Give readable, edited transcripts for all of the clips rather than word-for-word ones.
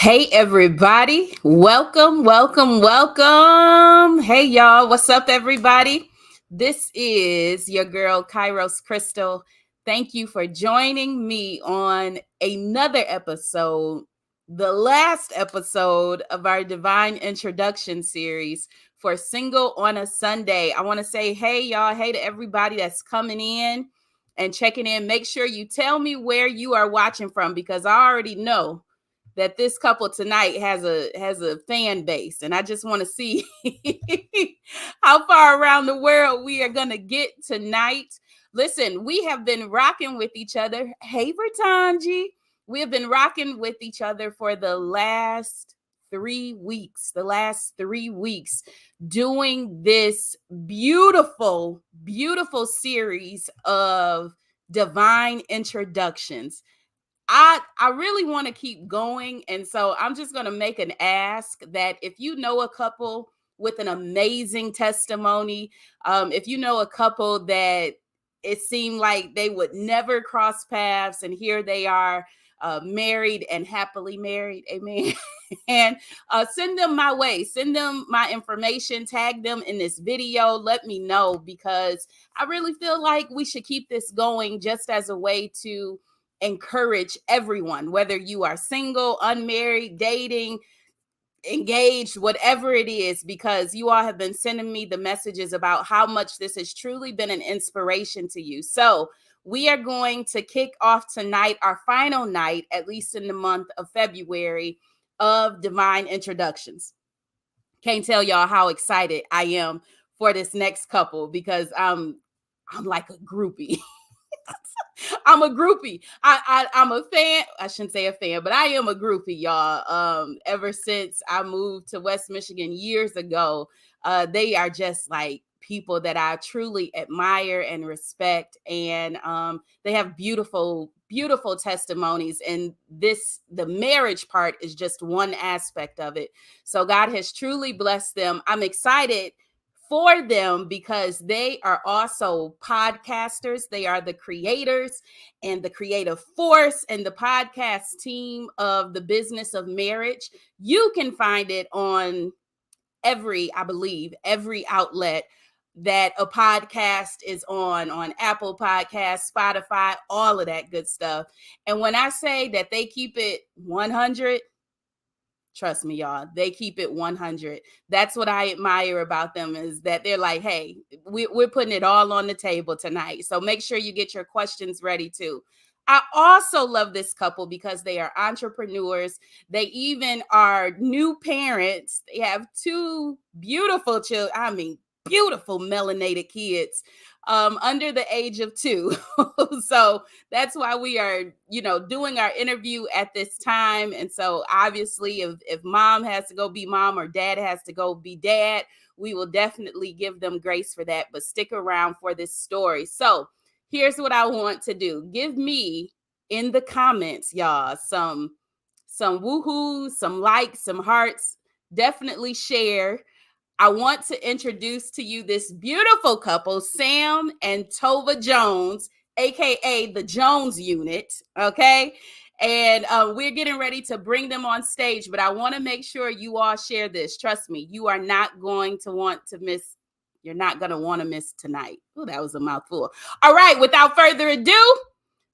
Hey everybody, welcome. Hey y'all, what's up everybody? This is your girl Kairos Crystal. Thank you for joining me on another episode, the last episode of our Divine Introduction series for Single on a Sunday. I want to say hey y'all, hey to everybody that's coming in and checking in. Make sure you tell me where you are watching from because I already know that this couple tonight has a fan base, and I just want to see how far around the world we are gonna get tonight. Listen, we have been rocking with each other. Hey, Vertanji, we have been rocking with each other for the last 3 weeks. The last 3 weeks, doing this beautiful series of divine introductions. I really want to keep going. And so I'm just going to make an ask that if you know a couple with an amazing testimony, if you know a couple that it seemed like they would never cross paths and here they are, married and happily married, amen. And send them my way, send them my information, tag them in this video, let me know, because I really feel like we should keep this going just as a way to encourage everyone, whether you are single, unmarried, dating, engaged, whatever it is, because you all have been sending me the messages about how much this has truly been an inspiration to you. So we are going to kick off tonight, our final night, at least in the month of February, of Divine Introductions. Can't tell y'all how excited I am for this next couple because I'm like a groupie. I'm a groupie. I'm a fan. I shouldn't say a fan, but I am a groupie, y'all. Ever since I moved to West Michigan years ago, they are just like people that I truly admire and respect, and they have beautiful testimonies. And the marriage part is just one aspect of it. So God has truly blessed them. I'm excited for them because they are also podcasters. They are the creators and the creative force and the podcast team of the business of marriage. You can find it on I believe, every outlet that a podcast is on Apple Podcasts, Spotify, all of that good stuff. And when I say that they keep it 100, trust me, y'all, they keep it 100. That's what I admire about them, is that they're like, hey, we're putting it all on the table tonight. So make sure you get your questions ready too. I also love this couple because they are entrepreneurs. They even are new parents. They have two beautiful children. I mean, beautiful melanated kids under the age of 2. So that's why we are, doing our interview at this time. And so obviously if mom has to go be mom or dad has to go be dad, we will definitely give them grace for that. But stick around for this story. So here's what I want to do. Give me in the comments, y'all, some woohoos, some likes, some hearts. Definitely share. I want to introduce to you this beautiful couple, Sam and Tova Jones, aka the Jones Unit. Okay. And we're getting ready to bring them on stage, but I want to make sure you all share this. Trust me, you are not going to want to miss. You're not going to want to miss tonight. Oh, that was a mouthful. All right. Without further ado,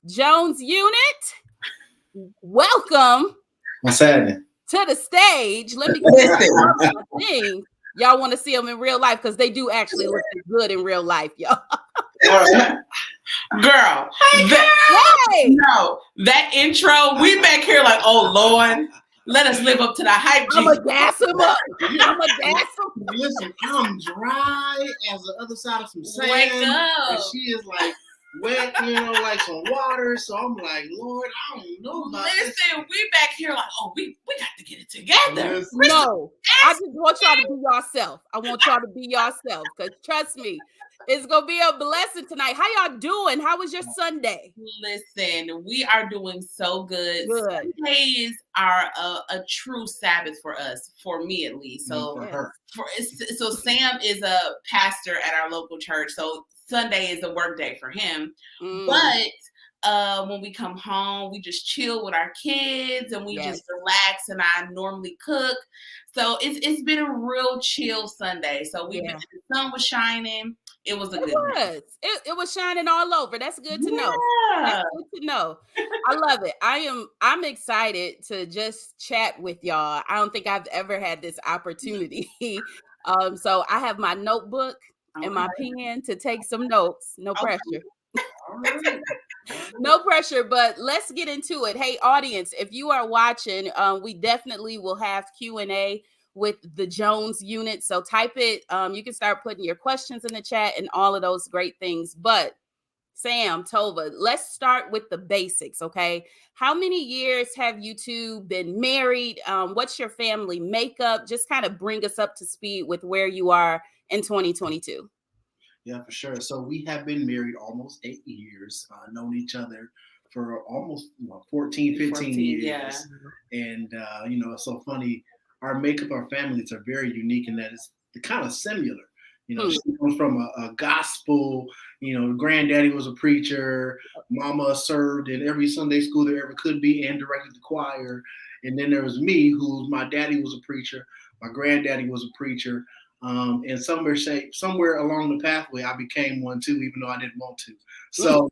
Jones Unit, welcome. What's happening? To the stage. Let me get my thing. Y'all want to see them in real life because they do actually look good in real life, y'all. Girl, no, that intro, we back here like, oh Lord, let us live up to the hype. I'm gonna gas him up. Listen, I'm dry as the other side of some sand. Wake up. And she is like wet, like some water. So I'm like, Lord, I don't know about this. Listen, we back here like, oh, we got to get it together. No, I just want y'all to be yourself. I want y'all to be yourself because trust me, it's gonna be a blessing tonight. How y'all doing? How was your Sunday? Listen, we are doing so good. Sundays are a true Sabbath for us, for me at least. So, so Sam is a pastor at our local church, so Sunday is a work day for him. But When we come home, we just chill with our kids and we just Yes. relax. And I normally cook, so it's been a real chill Sunday. So the sun was shining. It was a good day. It was shining all over. That's good to know. That's good to know. I love it. I'm excited to just chat with y'all. I don't think I've ever had this opportunity. So I have my notebook and my pen to take some notes. No pressure. All right. No pressure, but let's get into it. Hey, audience, if you are watching, we definitely will have Q&A with the Jones unit. So type it. You can start putting your questions in the chat and all of those great things. But Sam, Tova, let's start with the basics, okay? How many years have you two been married? What's your family makeup? Just kind of bring us up to speed with where you are in 2022. Yeah, for sure. So we have been married almost 8 years, known each other for almost 14, 15 years. Yeah. And, it's so funny. Our makeup, our families are very unique in that it's kind of similar. She comes from a gospel, granddaddy was a preacher, mama served in every Sunday school there ever could be and directed the choir. And then there was me, my daddy was a preacher, my granddaddy was a preacher. And somewhere along the pathway, I became one too, even though I didn't want to. So,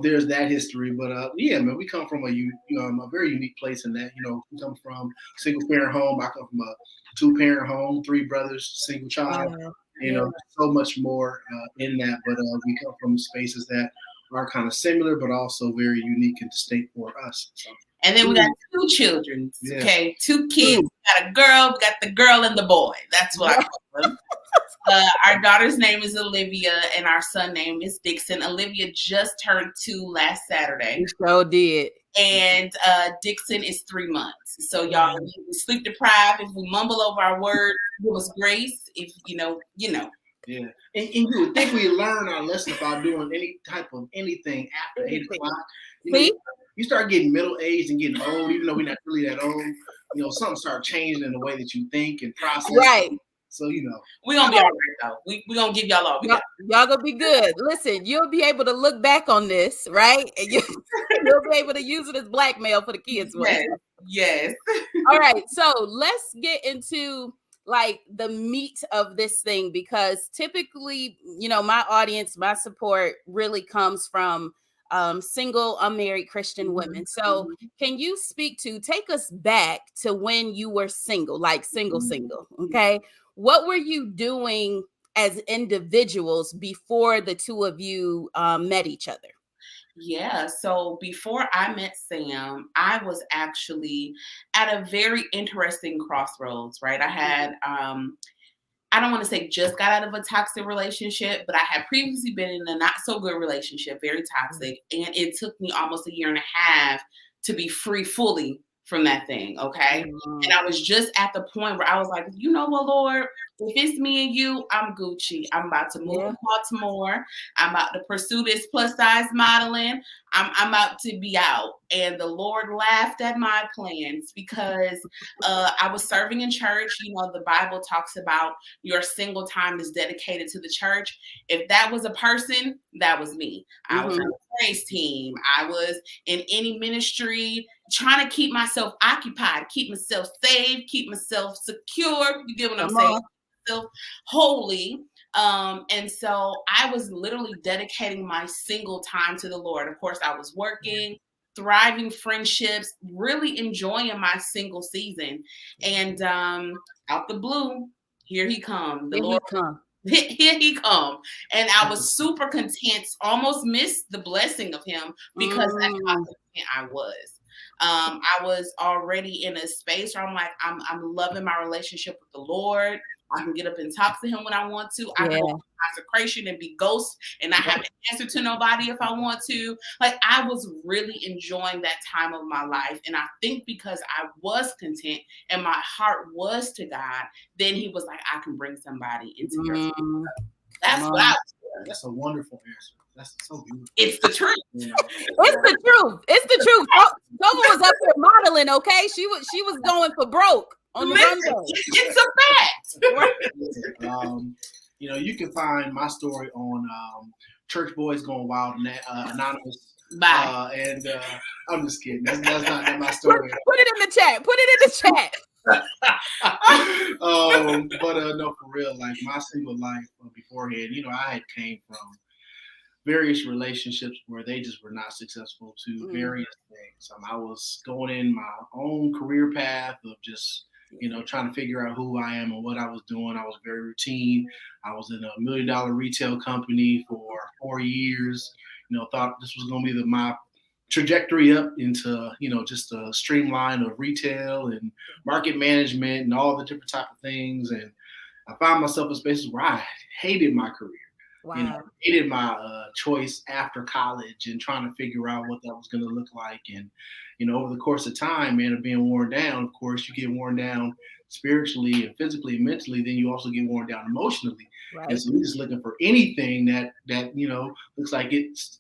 there's that history. But man, we come from a very unique place in that, we come from a single parent home. I come from a 2-parent home, 3 brothers, single child, so much more in that. But we come from spaces that are kind of similar, but also very unique and distinct for us. So. And then we got 2 children. Okay, 2 kids. We got a girl. We got the girl and the boy. That's what I call them. Our daughter's name is Olivia, and our son name is Dixon. Olivia just turned 2 last Saturday. So did. And Dixon is 3 months. So y'all, if we sleep deprived, if we mumble over our words, give us grace. If you know. Yeah, and you would think we learn our lesson about doing any type of anything after 8 o'clock. You start getting middle-aged and getting old, even though we're not really that old. Something start changing in the way that you think and process. Right. So, we're going to be all right, though. We're going to give y'all all. Y'all going to be good. Listen, you'll be able to look back on this, right? And you'll be able to use it as blackmail for the kids. Yes. All right. So let's get into the meat of this thing, because typically, my audience, my support really comes from single, unmarried Christian women. So can you take us back to when you were single, single, okay? What were you doing as individuals before the two of you met each other? Yeah, so before I met Sam, I was actually at a very interesting crossroads, right? I had I don't want to say just got out of a toxic relationship, but I had previously been in a not so good relationship, very toxic. And it took me almost 1.5 years to be free fully from that thing. Okay. And I was just at the point where I was like, you know what, Lord, if it's me and you, I'm Gucci. I'm about to move to Baltimore. I'm about to pursue this plus size modeling. I'm about to be out. And the Lord laughed at my plans because I was serving in church. The Bible talks about your single time is dedicated to the church. If that was a person, that was me. I was on the praise team. I was in any ministry, trying to keep myself occupied, keep myself saved, keep myself secure. You get what I'm saying? Myself holy. And so I was literally dedicating my single time to the Lord. Of course, I was working, thriving friendships, really enjoying my single season. And out the blue, here he comes. The Lord here he come. And I was super content, almost missed the blessing of him because that's how content I was. I was already in a space where I'm like, I'm loving my relationship with the Lord. I can get up and talk to him when I want to. I can go to consecration and be ghost and not have to answer to nobody if I want to. I was really enjoying that time of my life. And I think because I was content and my heart was to God, then he was like, I can bring somebody into your life. That's what I was doing. That's a wonderful answer. That's so beautiful. It's the truth. It's the truth. It's the truth. Tova was up there modeling, okay? She was going for broke on the runway. It's a fact. You can find my story on Church Boys Going Wild, anonymous Bye. And I'm just kidding. That's not my story. Put it in the chat. Put it in the chat. But no, for real, like my single life beforehand, I had came from various relationships where they just were not successful to various things. I was going in my own career path of just, trying to figure out who I am and what I was doing. I was very routine. I was in $1 million retail company for 4 years. Thought this was going to be my trajectory up into, just a streamline of retail and market management and all the different type of things. And I found myself in spaces where I hated my career. Wow. Hated my choice after college and trying to figure out what that was going to look like. And, over the course of time, man, of being worn down, of course, you get worn down spiritually and physically and mentally, then you also get worn down emotionally. Right. And so you're just looking for anything that looks like it's,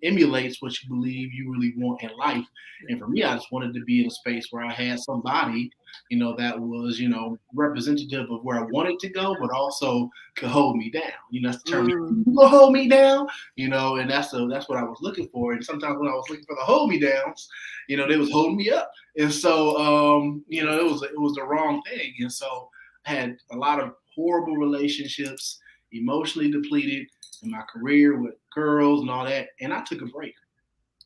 emulates what you believe you really want in life. And for me, I just wanted to be in a space where I had somebody, that was, representative of where I wanted to go, but also could hold me down. That's the term, you gonna hold me down, and that's what I was looking for. And sometimes when I was looking for the hold me downs, they was holding me up. And so, it was the wrong thing. And so I had a lot of horrible relationships, emotionally depleted in my career with girls and all that. And I took a break.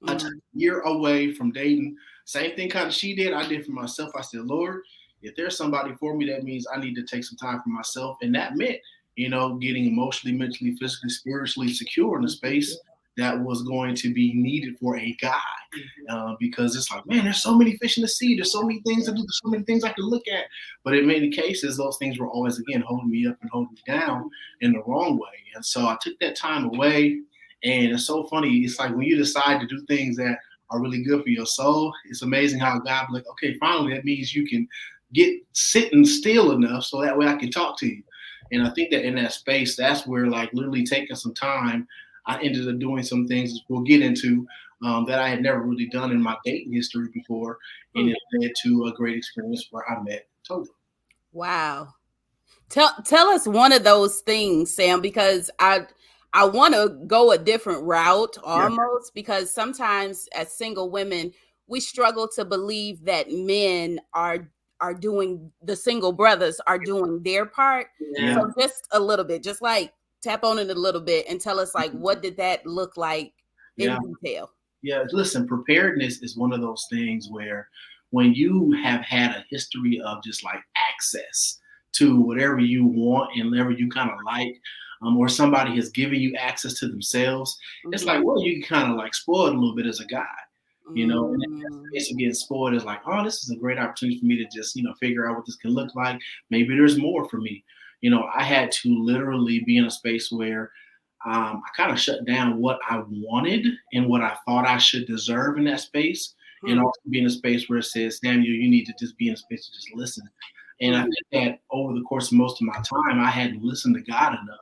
I took a year away from dating. Same thing kind of she did, I did for myself. I said, Lord, if there's somebody for me, that means I need to take some time for myself. And that meant, getting emotionally, mentally, physically, spiritually secure in a space that was going to be needed for a guy. Because it's like, man, there's so many fish in the sea. There's so many things to do. There's so many things I can look at. But in many cases, those things were always, again, holding me up and holding me down in the wrong way. And so I took that time away. And it's so funny. It's like when you decide to do things that are really good for your soul, it's amazing how God be like, okay, finally, that means you can get sitting still enough so that way I can talk to you. And I think that in that space, that's where, like, literally taking some time, I ended up doing some things we'll get into that I had never really done in my dating history before. And it led to a great experience where I met Tova. Wow. Tell us one of those things, Sam, because I want to go a different route almost, because sometimes as single women, we struggle to believe that men are doing, the single brothers are doing their part. Yeah. So just a little bit, just like tap on it a little bit and tell us, like, what did that look like in detail? Yeah, listen, preparedness is one of those things where when you have had a history of just like access to whatever you want and whatever you kind of like, or somebody has given you access to themselves, it's like, well, you can kind of like spoil it a little bit as a guy, and in that space of getting spoiled is like, oh, this is a great opportunity for me to just, figure out what this can look like. Maybe there's more for me. I had to literally be in a space where I kind of shut down what I wanted and what I thought I should deserve in that space, and also be in a space where it says, Samuel, you need to just be in a space to just listen. And I think that over the course of most of my time, I hadn't listened to God enough.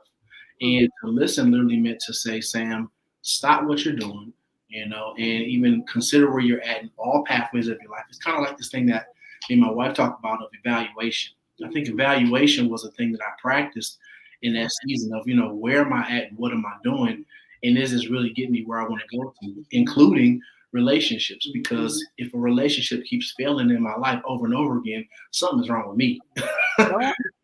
And to listen literally meant to say, Sam, stop what you're doing, and even consider where you're at in all pathways of your life. It's kind of like this thing that me and my wife talked about of evaluation. I think evaluation was a thing that I practiced in that season of, where am I at and what am I doing? And is this really getting me where I want to go to, including relationships? Because if a relationship keeps failing in my life over and over again, something's wrong with me.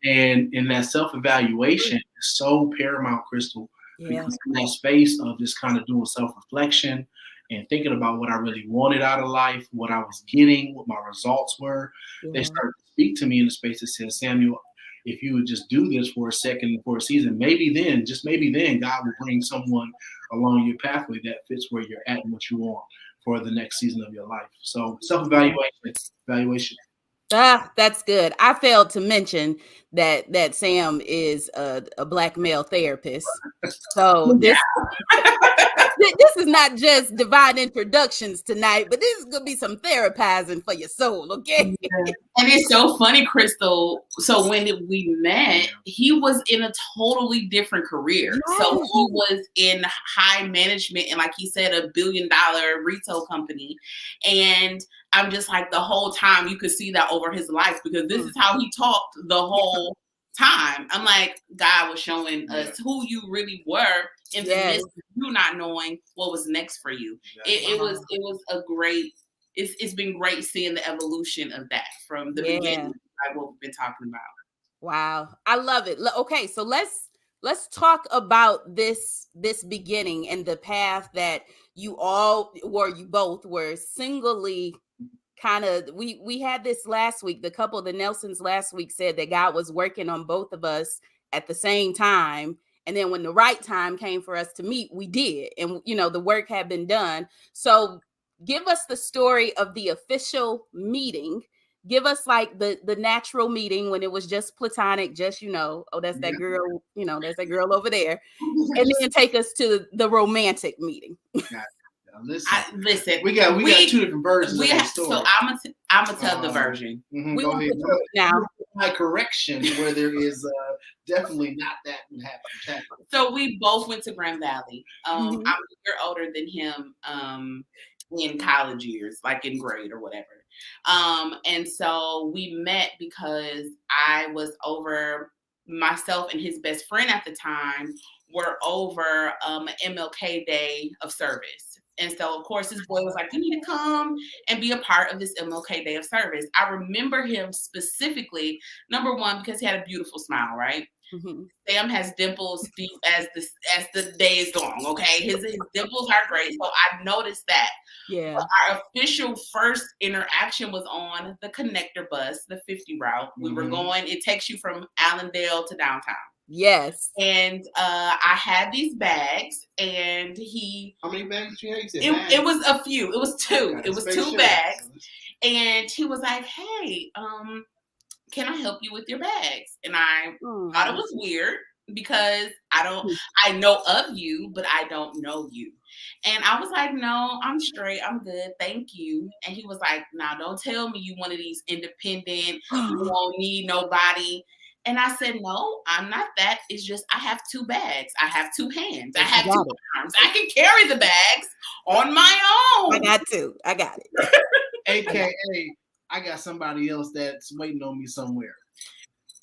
And in that self-evaluation is so paramount, Crystal, because in that space of just kind of doing self-reflection and thinking about what I really wanted out of life, what I was getting, what my results were, they started to speak to me in the space that says, Samuel, if you would just do this for a second, for a season, maybe then, just maybe then, God will bring someone along your pathway that fits where you're at and what you want for the next season of your life. So self-evaluation. That's good. I failed to mention that Sam is a Black male therapist. So this is not just divine introductions tonight, but this is gonna be some therapizing for your soul, okay? And it's so funny, Crystal. So when we met, he was in a totally different career. So he was in high management and, like he said, $1 billion retail company. And I'm just like, the whole time you could see that over his life, because this is how he talked the whole time. I'm like, God was showing us who you really were in the midst of you not knowing what was next for you. It was a great. It's been great seeing the evolution of that from the beginning, like what we've been talking about. Wow, I love it. Okay, so let's talk about this beginning and the path that you both were singly kind of. We had this last week. The couple, the Nelsons, last week said that God was working on both of us at the same time, and then when the right time came for us to meet, we did, and the work had been done. So give us the story of the official meeting. Give us like the natural meeting when it was just platonic, just that's that girl, that's that girl over there, and then take us to the romantic meeting. Listen, we got two different versions of the story. So I'm gonna tell the version. We will now my correction where there is definitely not that would happen. So we both went to Grand Valley. I'm a year older than him in college years, like in grade or whatever. And so we met because I was over, myself and his best friend at the time were over an MLK Day of service. And so, of course, this boy was like, you need to come and be a part of this MLK Day of service. I remember him specifically, number one, because he had a beautiful smile, right? Mm-hmm. Sam has dimples deep as the day is long, okay? His dimples are great. So I noticed that. Yeah. But our official first interaction was on the connector bus, the 50 route. We were going, it takes you from Allendale to downtown. Yes. And I had these bags, and How many bags did you have? It was a few. It was two. Okay, it was two bags. And he was like, hey, can I help you with your bags? And I thought it was weird because I know of you, but I don't know you. And I was like, no, I'm straight. I'm good. Thank you. And he was like, now don't tell me you one of these independent, you won't need nobody. And I said, no, I'm not that. It's just I have two bags. I have two hands. I have two arms. I can carry the bags on my own. I got it. AKA, I got somebody else that's waiting on me somewhere.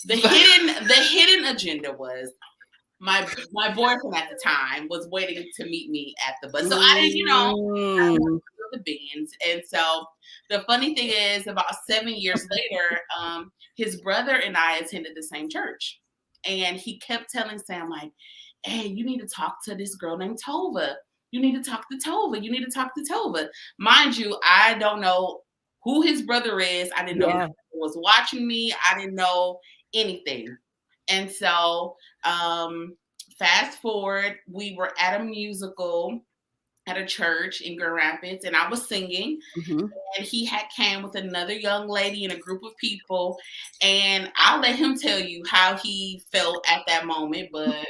The hidden agenda was my boyfriend at the time was waiting to meet me at the bus. So I didn't, I didn't the beans. And so the funny thing is, about 7 years later, his brother and I attended the same church. And he kept telling Sam, like, hey, you need to talk to this girl named Tova. You need to talk to Tova. You need to talk to Tova. Mind you, I don't know who his brother is. I didn't know who was watching me. I didn't know anything. And so fast forward, we were at a musical at a church in Grand Rapids, and I was singing, and he had came with another young lady and a group of people, and I'll let him tell you how he felt at that moment, but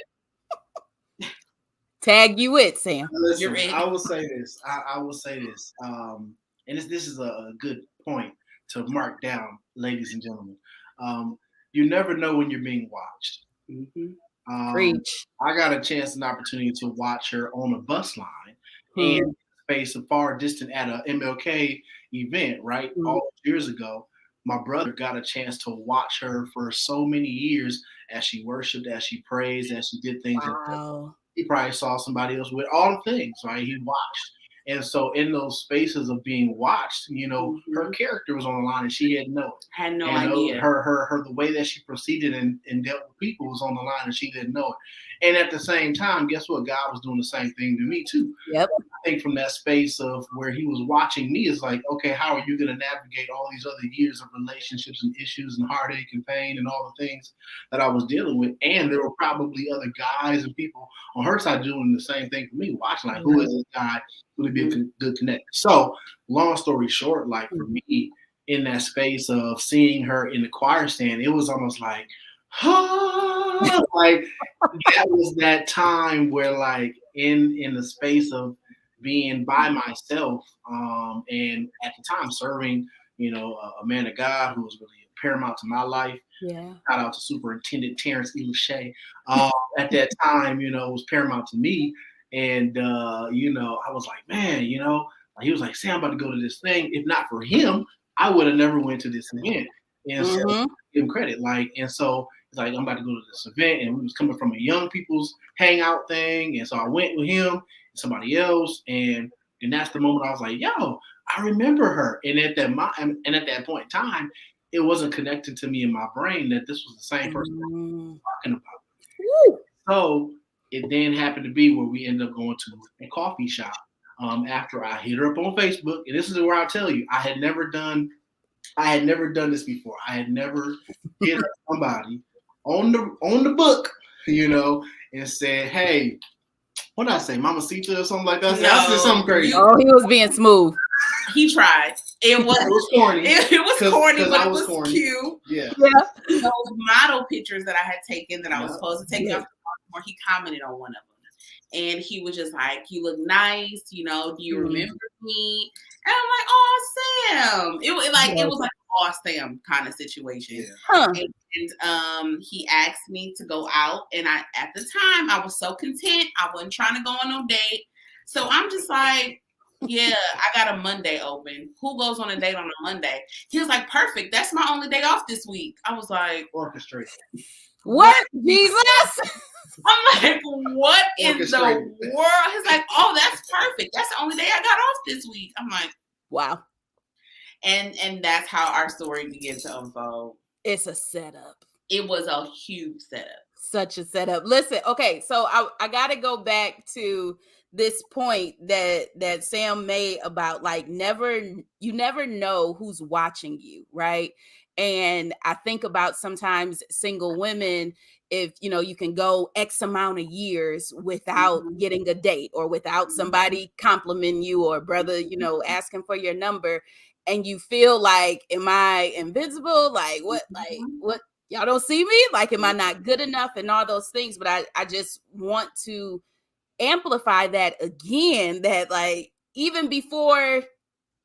tag you it, Sam. Listen, I will say this. I will say this. And this is a good point to mark down, ladies and gentlemen. You never know when you're being watched. Preach. I got a chance and opportunity to watch her on a bus line and space a far distant at a MLK event, right? All years ago. My brother got a chance to watch her for so many years as she worshiped, as she praised, as she did things. Wow. He probably saw somebody else with all the things, right? He watched. And so in those spaces of being watched, her character was on the line and she didn't know it. Had no idea. Her the way that she proceeded and dealt with people was on the line and she didn't know it. And at the same time, guess what? God was doing the same thing to me too. Yep. I think from that space of where he was watching me is like, okay, how are you going to navigate all these other years of relationships and issues and heartache and pain and all the things that I was dealing with? And there were probably other guys and people on her side doing the same thing for me, watching like, who is this guy? Would be a good connect. So long story short, like for me in that space of seeing her in the choir stand, it was almost like, like that was that time where like in the space of being by myself and at the time serving, a man of God who was really paramount to my life. Yeah. Shout out to Superintendent Terrence E. Lachey. At that time, it was paramount to me. And, I was like, man, he was like, Sam, I'm about to go to this thing. If not for him, I would have never went to this event. And so give him credit. And so He's like, I'm about to go to this event, and we was coming from a young people's hangout thing, and so I went with him and somebody else, and that's the moment I was like, yo, I remember her. And at that point in time, it wasn't connected to me in my brain that this was the same person I was talking about. Woo. So it then happened to be where we ended up going to a coffee shop. After I hit her up on Facebook, and this is where I'll tell you, I had never done this before. I had never hit up somebody on the book, and said, hey, what did I say, Mamacita or something like that? No, I said something crazy. Oh, he was being smooth. He tried. It was corny. It was corny, but it was corny. cute. Yeah. Those model pictures that I had taken that I was supposed to take, where he commented on one of them, and he was just like, "You look nice. Do you remember me?" And I'm like, "Oh, Sam." It was like oh, Sam kind of situation. Yeah. Huh. And he asked me to go out, and at the time I was so content. I wasn't trying to go on no date, so I'm just like, yeah, I got a Monday open. Who goes on a date on a Monday? He was like, perfect. That's my only day off this week. I was like, orchestrate. What? Jesus? I'm like, what in the world? He's like, oh, that's perfect. That's the only day I got off this week. I'm like, wow. And that's how our story began to unfold. It's a setup. It was a huge setup. Such a setup. Listen, okay, so I got to go back to this point that Sam made about like you never know who's watching you, right? And I think about sometimes single women, if you can go X amount of years without getting a date or without somebody complimenting you or brother, asking for your number, and you feel like, am I invisible? Like what y'all don't see me? Like, am I not good enough? And all those things. But I just want to amplify that again, that like even before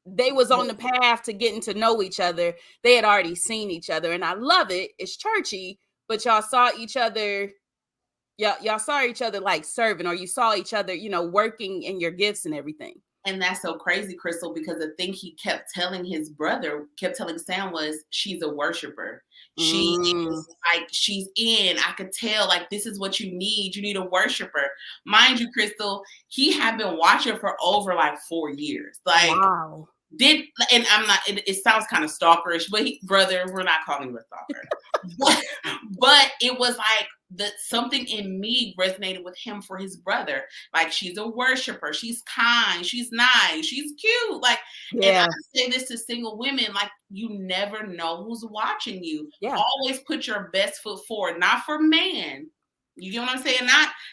they was on the path to getting to know each other, they had already seen each other. And I love it. It's churchy, but y'all saw each other. Y'all saw each other like serving, or you saw each other, working in your gifts and everything. And that's so crazy, Crystal, because the thing he kept telling Sam was, she's a worshiper. She is like, she's in. I could tell, like, this is what you need. You need a worshiper. Mind you, Crystal, he had been watching for over like 4 years. Like, wow. And I'm not, it sounds kind of stalkerish, but brother, we're not calling you a stalker. but it was like something in me resonated with him for his brother. Like, she's a worshiper, she's kind, she's nice, she's cute. Like, and I say this to single women, like, you never know who's watching you. Yeah. Always put your best foot forward, not for man. You get what I'm saying?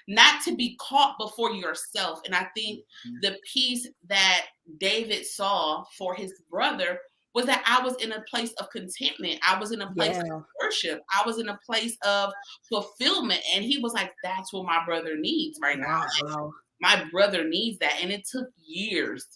Not to be caught before yourself. And I think the piece that David saw for his brother was that I was in a place of contentment. I was in a place of worship. I was in a place of fulfillment. And he was like, that's what my brother needs right now. Like, my brother needs that. And it took years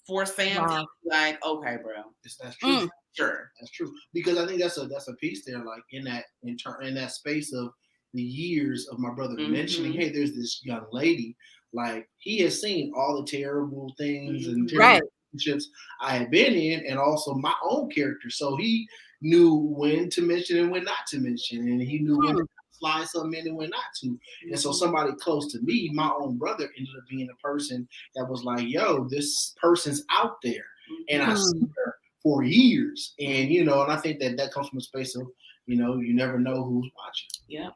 for Sam to be like, okay, bro. That's true. Sure. That's true. Because I think that's a piece there, like in that space of the years of my brother mentioning, hey, there's this young lady. Like, he has seen all the terrible things and terrible relationships I had been in, and also my own character. So he knew when to mention and when not to mention, and he knew when to slide something in and when not to. And so somebody close to me, my own brother, ended up being a person that was like, yo, this person's out there, and I see her for years. And and I think that comes from a space of, you never know who's watching. Yeah.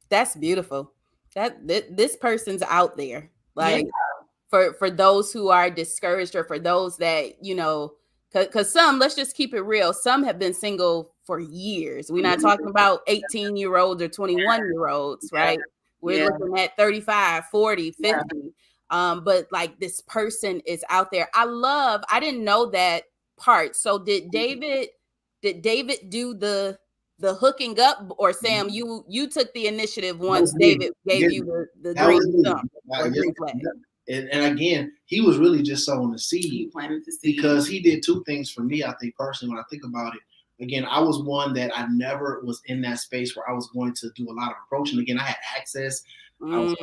That's beautiful. That this person's out there. Like, for those who are discouraged, or for those that, because some, let's just keep it real, some have been single for years. We're not talking about 18-year-olds or 21-year-olds, right? We're looking at 35, 40, 50. But like, this person is out there. I didn't know that part. So did David do the hooking up, or Sam, you took the initiative once David gave you the green thumb or green flag? And again, he was really just sowing the seed. He planted the seed. Because he did two things for me, I think, personally, when I think about it. Again, I was one that I never was in that space where I was going to do a lot of approaching. Again, I had access. I was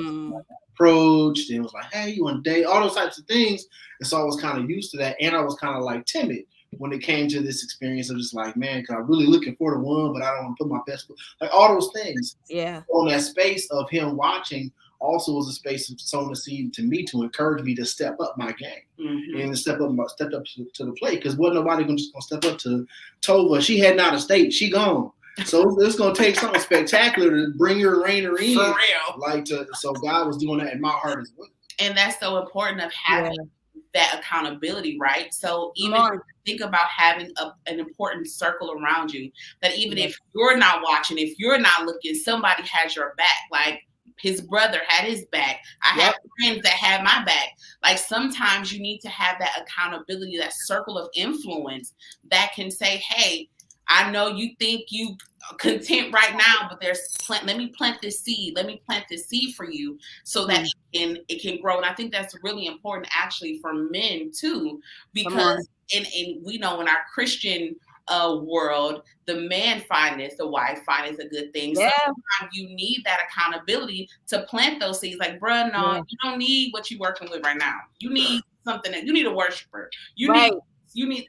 approached, and it was like, hey, you want to date? All those types of things. And so I was kind of used to that. And I was kind of like timid. when it came to this experience of just like, man, cause I'm really looking for the one, but I don't want to put my best foot. Like all those things. Yeah. On that space of him watching also was a space of sowing the seed to me to encourage me to step up my game and to step up to the plate. Because wasn't nobody gonna step up to Tova. She heading out of state. She gone. So it's gonna take something spectacular to bring her Rainer in. For real. So God was doing that in my heart as well. And that's so important of having that accountability, right? So even if you think about having an important circle around you, that even if you're not watching, if you're not looking, somebody has your back. Like his brother had his back. I have friends that have my back. Like sometimes you need to have that accountability, that circle of influence that can say, hey, I know you think you content right now, but let me plant this seed. Let me plant this seed for you so that it can grow. And I think that's really important actually for men too, because in we know in our Christian world, the man findeth the wife findeth a good thing. Yeah. Sometimes you need that accountability to plant those seeds. Like, bruh, no, you don't need what you're working with right now. You need something that you need a worshiper. You need,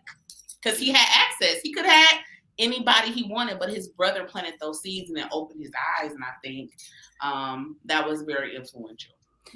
because he had access. He could have had anybody he wanted, but his brother planted those seeds and it opened his eyes. And I think that was very influential.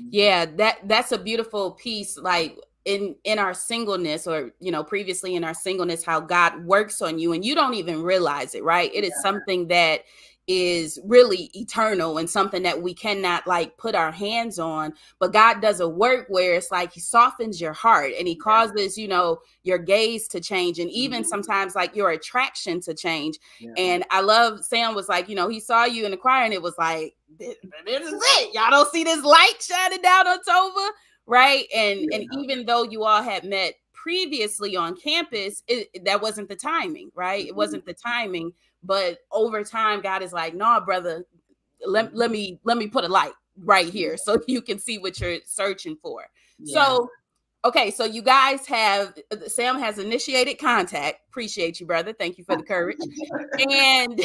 Yeah, that's a beautiful piece. Like in our singleness, or previously in our singleness, how God works on you and you don't even realize it, right? It is something that is really eternal and something that we cannot like put our hands on, but God does a work where it's like he softens your heart and he causes your gaze to change, and even sometimes like your attraction to change. And I love Sam was like, he saw you in the choir and it was like, this is it, y'all don't see this light shining down on Tova, right? And even though you all had met previously on campus, that wasn't the timing, right? It wasn't the timing. But over time, God is like, no, brother, let me put a light right here so you can see what you're searching for. So, okay, so you guys Sam has initiated contact. Appreciate you, brother. Thank you for the courage. And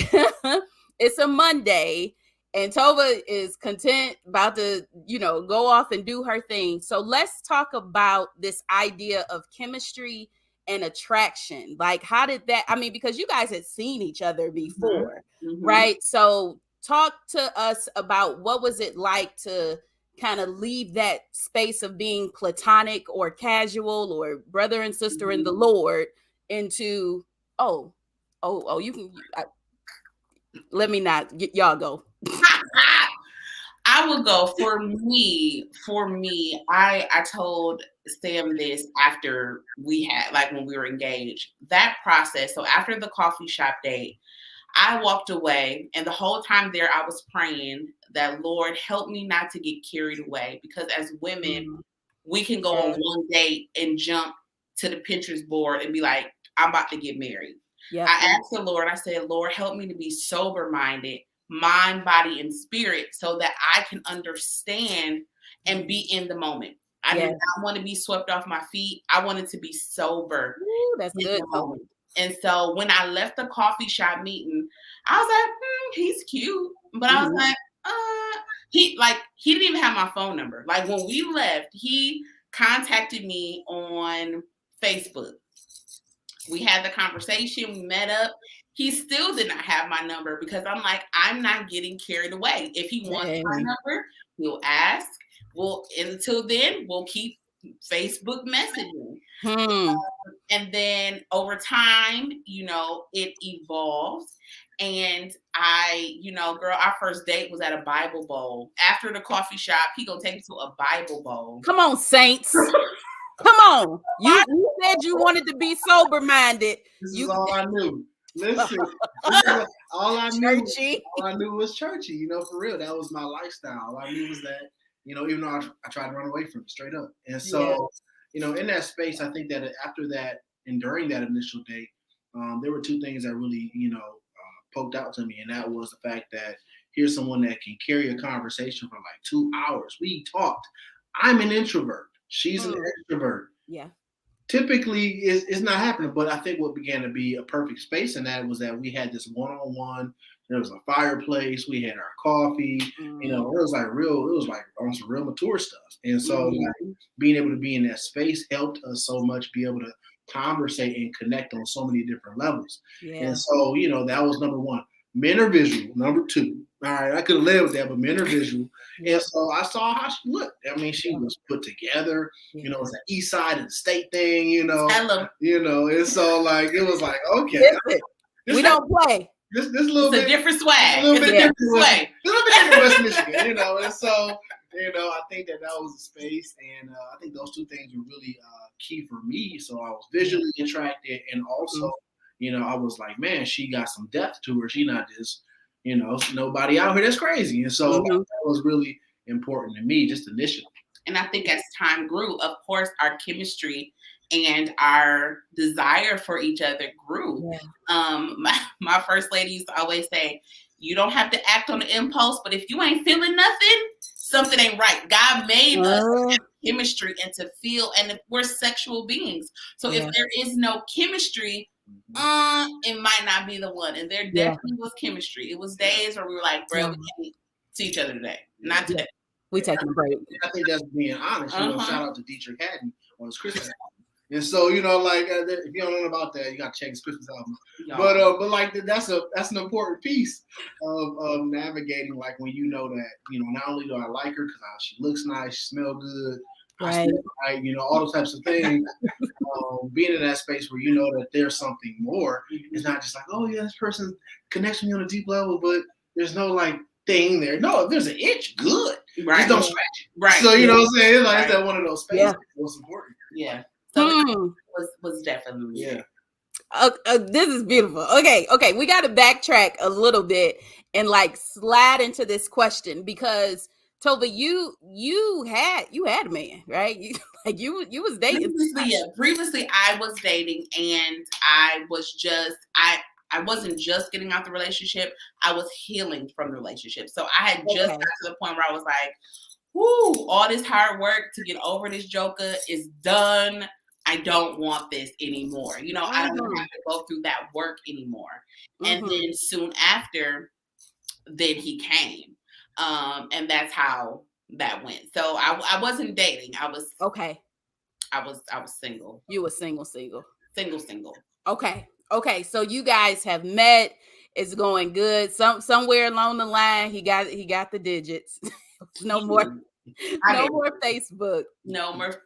it's a Monday, and Tova is content, about to, go off and do her thing. So let's talk about this idea of chemistry and attraction. Like, how did that, because you guys had seen each other before, right? So talk to us about what was it like to kind of leave that space of being platonic or casual or brother and sister in the Lord into, you can, let me not get y'all go. I will go. For me, I told Sam this after we had, like when we were engaged, that process. So after the coffee shop date, I walked away, and the whole time there, I was praying that, Lord, help me not to get carried away, because as women, we can go on one date and jump to the Pinterest board and be like, I'm about to get married. I asked the Lord, I said, Lord, help me to be sober-minded, mind, body, and spirit, so that I can understand and be in the moment. I did not want to be swept off my feet. I wanted to be sober. Ooh, that's good. And so when I left the coffee shop meeting, I was like, he's cute. But I was like, he didn't even have my phone number. Like when we left, he contacted me on Facebook. We had the conversation, we met up. He still did not have my number, because I'm like, I'm not getting carried away. If he wants my number, he'll ask. Until then, we'll keep Facebook messaging. And then over time, it evolved. And girl, our first date was at a Bible bowl. After the coffee shop, he gonna take me to a Bible bowl. Come on, saints. Come on. You said you wanted to be sober-minded. This is all I knew. Listen, all I knew was churchy. For real, that was my lifestyle. All I knew was that, even though I tried to run away from it straight up. And so, in that space, I think that after that and during that initial date, there were two things that really, poked out to me. And that was the fact that here's someone that can carry a conversation for like 2 hours. We talked. I'm an introvert. She's an extrovert. Yeah. Typically, it's not happening. But I think what began to be a perfect space in that was that we had this one-on-one. There was a fireplace. We had our coffee. It was like on some real mature stuff. And so like, being able to be in that space helped us so much be able to conversate and connect on so many different levels. Yeah. And so, that was number one. Men are visual. Number two, all right, I could have lived with that, but men are visual. Yeah. And so I saw how she looked. I mean, she was put together. Yeah. It's an East Side and State thing. Tell 'em. And so like it was like, okay, we don't play. This little It's bit a different swag. a little bit different. Swag. A little bit different West Michigan, And so I think that was a space, and I think those two things were really key for me. So I was visually attracted, and also, I was like, man, she got some depth to her. She not just, nobody out here that's crazy. And so that was really important to me, just initially. And I think as time grew, of course, our chemistry and our desire for each other grew. Yeah. My first lady used to always say, you don't have to act on the impulse, but if you ain't feeling nothing, something ain't right. God made us to have chemistry and to feel, and we're sexual beings. So if there is no chemistry, it might not be the one. And there definitely was chemistry. It was days where we were like, bro, we can't see each other today. Not today. We taking a break. I think that's being honest. Shout out to Dietrich Haddon on his Christmas album. And so, like, if you don't know about that, you got to check his Christmas album. But like, that's an important piece of navigating, like, when that, not only do I like her because she looks nice, she smells good, right, all those types of things. Being in that space where that there's something more. It's not just like, oh, yeah, this person connects with me on a deep level, but there's no, like, thing there. No, if there's an itch, good. Right. Just don't scratch it. Right. So, what I'm saying? It's like, that one of those spaces was important. Yeah. So was definitely this is beautiful. Okay, we got to backtrack a little bit and like slide into this question, because Tova, you had a man, right? You was dating. Previously I was dating, and I wasn't just getting out the relationship. I was healing from the relationship. So I had just got to the point where I was like, whoo, all this hard work to get over this joker is done. I don't want this anymore. I don't have to go through that work anymore. And then soon after, then he came. And that's how that went. So I wasn't dating. I was I was single. You were single. Single. Okay. So you guys have met. It's going good. Somewhere along the line, he got the digits. No more Facebook. No more.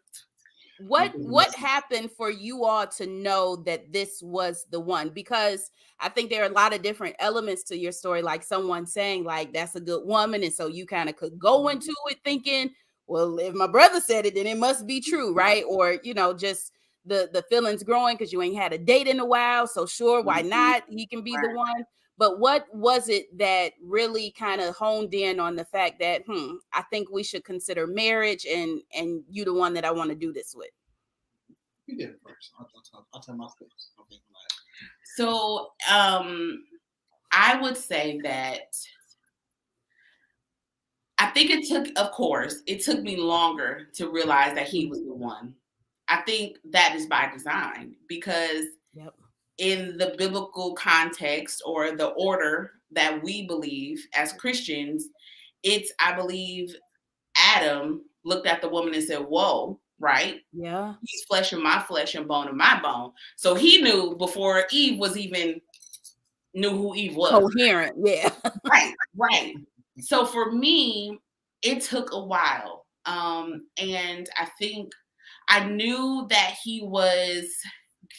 What happened for you all to know that this was the one? Because I think there are a lot of different elements to your story, like someone saying like, that's a good woman. And so you kind of could go into it thinking, well, if my brother said it, then it must be true. Right. Or, just the feelings growing because you ain't had a date in a while. So sure, why not? He can be the one. But what was it that really kind of honed in on the fact that, I think we should consider marriage, and you the one that I want to do this with? You did it first. I'll tell my story. So I would say that I think it took me longer to realize that he was the one. I think that is by design, because in the biblical context, or the order that we believe as Christians, I believe Adam looked at the woman and said, whoa, right? Yeah. He's flesh of my flesh and bone of my bone. So he knew before Eve was even knew who Eve was. Coherent, yeah. Right. So for me, it took a while. And I think I knew that he was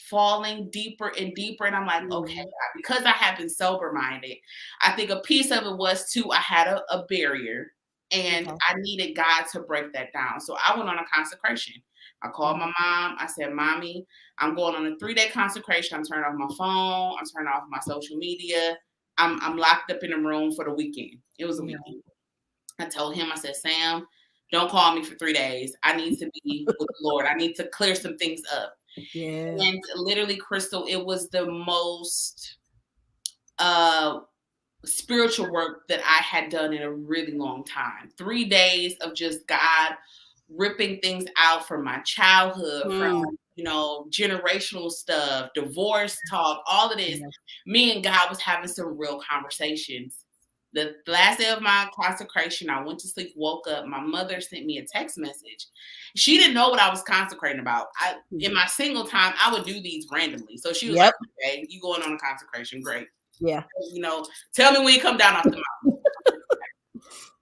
falling deeper and deeper, and I'm like, okay, because I have been sober minded, I think a piece of it was too, I had a barrier, and I needed God to break that down. So I went on a consecration. I called my mom. I said, Mommy, I'm going on a 3-day consecration. I'm turning off my phone. I'm turning off my social media. I'm locked up in a room for the weekend. It was a weekend. I told him, I said, Sam, don't call me for 3 days. I need to be with the Lord. I need to clear some things up. Yeah. And literally, Crystal, it was the most spiritual work that I had done in a really long time. 3 days of just God ripping things out from my childhood, from generational stuff, divorce talk, all of this. Me and God was having some real conversations. The last day of my consecration, I went to sleep, woke up. My mother sent me a text message. She didn't know what I was consecrating about. In my single time, I would do these randomly. So she was like, okay, you going on a consecration. Great. Yeah. Tell me when you come down off the mountain.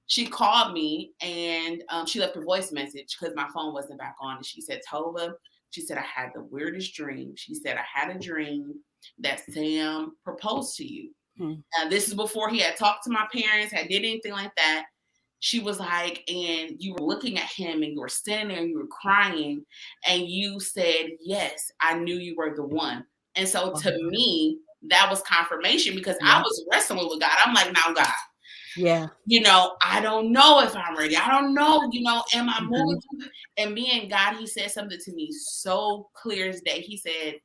She called me and she left a voice message because my phone wasn't back on. And she said, Tova, she said, I had the weirdest dream. She said, I had a dream that Sam proposed to you. This is before he had talked to my parents, had did anything like that. She was like, and you were looking at him and you were standing there and you were crying and you said, yes, I knew you were the one. And so to me, that was confirmation because I was wrestling with God. I'm like, now God. Yeah. I don't know if I'm ready. I don't know, am I moving? And me and God, he said something to me so clear as day. He said,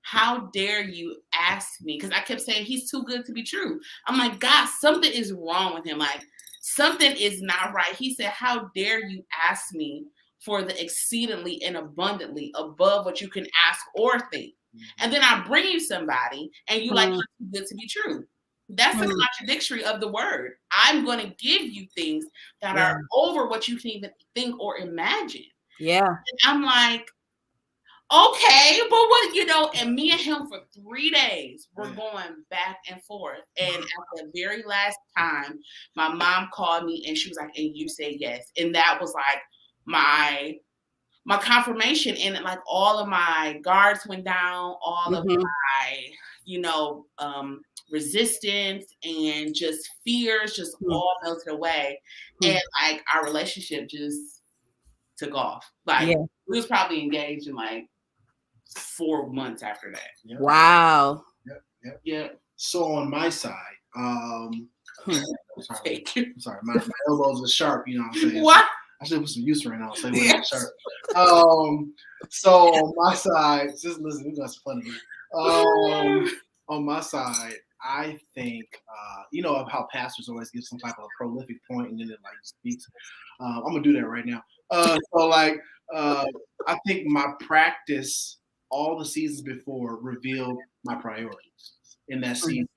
how dare you ask me? Because I kept saying he's too good to be true. I'm like, God, something is wrong with him. Like something is not right. He said, how dare you ask me for the exceedingly and abundantly above what you can ask or think. And then I bring you somebody and you like, too good to be true. That's the contradictory of the word. I'm going to give you things that are over what you can even think or imagine. Yeah. And I'm like, okay, but what, and me and him for 3 days, we're going back and forth. And at the very last time, my mom called me and she was like, and you said yes. And that was like my confirmation. And like all of my guards went down, all of my, resistance and just fears just all melted away. And like our relationship just took off. Like we was probably engaged in like 4 months after that. Yep. Wow. Yep. So on my side, sorry, my elbows are sharp, you know what I'm saying? What? I should put some Eucerin on, so they're sharp. So on my side, just listen, we got some fun. On my side, I think, of how pastors always give some type of prolific point and then it like speaks. I'm gonna do that right now. I think my practice all the seasons before revealed my priorities in that season.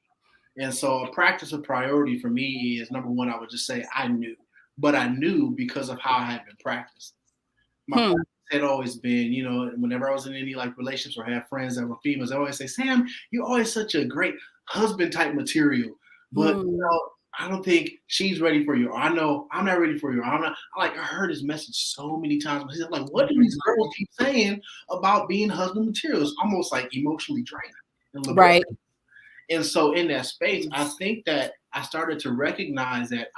And so a practice of priority for me is, number one, I would just say I knew, but I knew because of how I had been practicing. My practice had always been, whenever I was in any like relationships or had friends that were females, they always say, Sam, you're always such a great husband type material, but I don't think she's ready for you. Or I know I'm not ready for you. I heard his message so many times. He's like, what do these girls keep saying about being husband material? It's almost like emotionally draining. Right. And so in that space, I think that I started to recognize that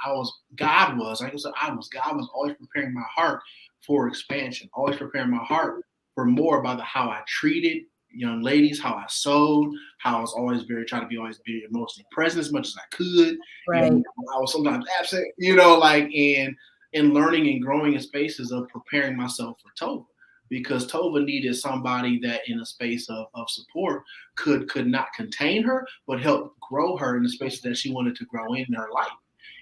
God was always preparing my heart for expansion, always preparing my heart for more about how I treated young ladies, how I sewed, how I was always trying to always be emotionally present as much as I could. Right. I was sometimes absent, in learning and growing in spaces of preparing myself for Tova. Because Tova needed somebody that in a space of support could not contain her, but help grow her in the spaces that she wanted to grow in her life.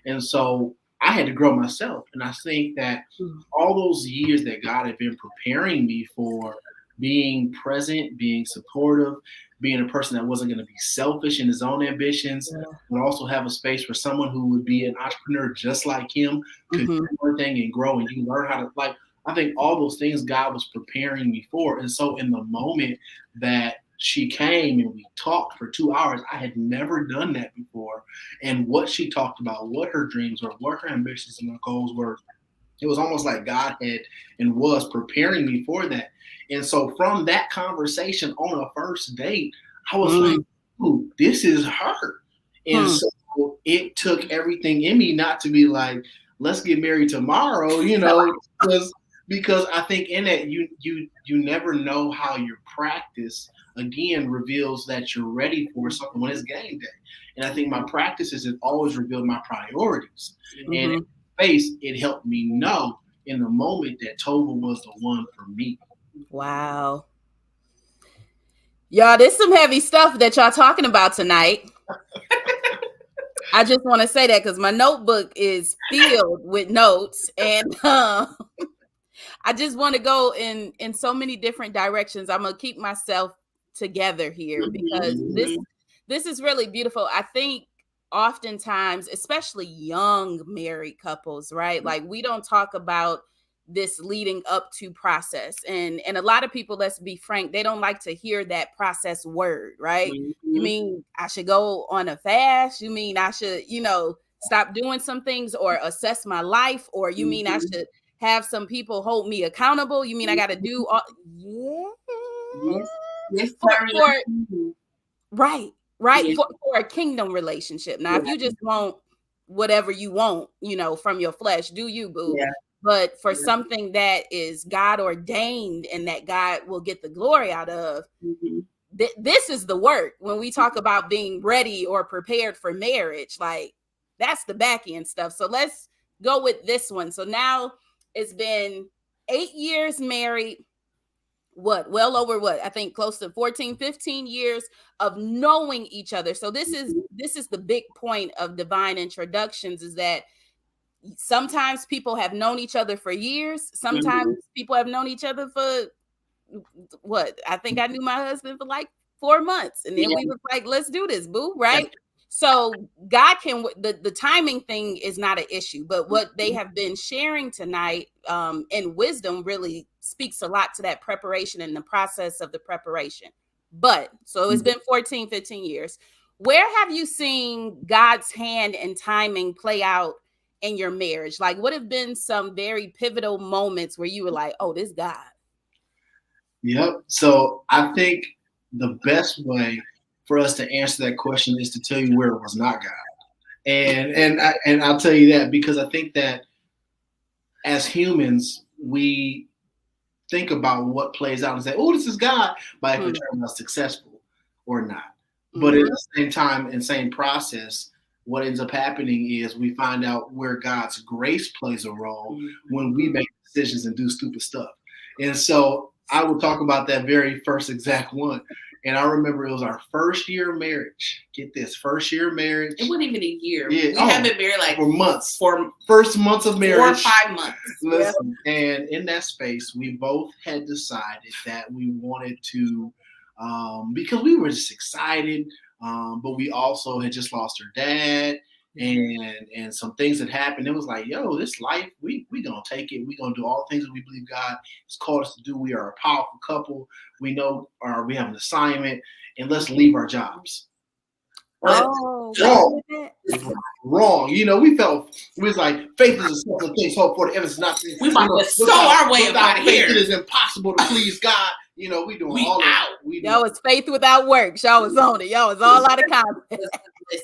And so I had to grow myself. And I think that all those years that God had been preparing me for being present, being supportive, being a person that wasn't going to be selfish in his own ambitions, but also have a space for someone who would be an entrepreneur just like him, could do everything and grow. And you learn how to I think all those things God was preparing me for. And so in the moment that she came and we talked for 2 hours, I had never done that before. And what she talked about, what her dreams were, what her ambitions and her goals were, it was almost like God had and was preparing me for that. And so from that conversation on a first date, I was like, ooh, this is her. And so it took everything in me not to be like, let's get married tomorrow, because I think in that you never know how your practice again reveals that you're ready for something when it's game day. And I think my practices have always revealed my priorities. And in space, it helped me know in the moment that Tova was the one for me. Wow. Y'all, there's some heavy stuff that y'all talking about tonight. I just want to say that because my notebook is filled with notes, and I just want to go in so many different directions. I'm gonna keep myself together here because this is really beautiful. I think oftentimes, especially young married couples, right? Like we don't talk about this leading up to process. And a lot of people, let's be frank, they don't like to hear that process word, right? You Mhm. mean I should go on a fast? You mean I should, stop doing some things or assess my life? Or you mean I Mhm. should have some people hold me accountable? You mean I got to do all? Yeah. Yes. Yes, For sir. for Mhm. right, right. Yeah. For a kingdom relationship. Now, if Yeah. you just want whatever you want, from your flesh, do you, boo? Yeah. But for Yeah. something that is God ordained and that God will get the glory out of, Mhm. this is the work. When we talk about being ready or prepared for marriage, like that's the back end stuff. So let's go with this one. So now it's been 8 years married, well over I think close to 14, 15 years of knowing each other. So this is the big point of divine introductions, is that sometimes people have known each other for years, sometimes Mhm. people have known each other for I think I knew my husband for like 4 months, and then Yeah. we was like, let's do this, boo, Yeah. right? So God can, the timing thing is not an issue, but what they have been sharing tonight, in wisdom, really speaks a lot to that preparation and the process of the preparation. But so it's been 14, 15 years. Where have you seen God's hand and timing play out in your marriage? Like, what have been some very pivotal moments where you were like, oh, this God? Yep. So I think the best way for us to answer that question is to tell you where it was not God. And I'll tell you that because I think that as humans, we think about what plays out and say, "Oh, this is God," but if it turns out successful or not. But at Mm-hmm. the same time and same process, what ends up happening is we find out where God's grace plays a role when we make decisions and do stupid stuff. And so I will talk about that very first exact one. And I remember it was our first year of marriage. Get this, first year of marriage. It wasn't even a year. Yeah. We have been married like for months. For First months of marriage. 4 or 5 months. Listen, and in that space, we both had decided that we wanted to, because we were just excited, but we also had just lost our dad, and some things had happened. It was like, yo, this life, we gonna take it. We gonna do all the things that we believe God has called us to do. We are a powerful couple. We know, we have an assignment, and let's leave our jobs. Oh, Wrong. We felt, we was like, faith is a simple thing, hope for the evidence not. We about to sow our way up out of here. It is impossible to please God. We doing all out. Y'all was faith without works. Y'all was on it. Y'all was all out of confidence.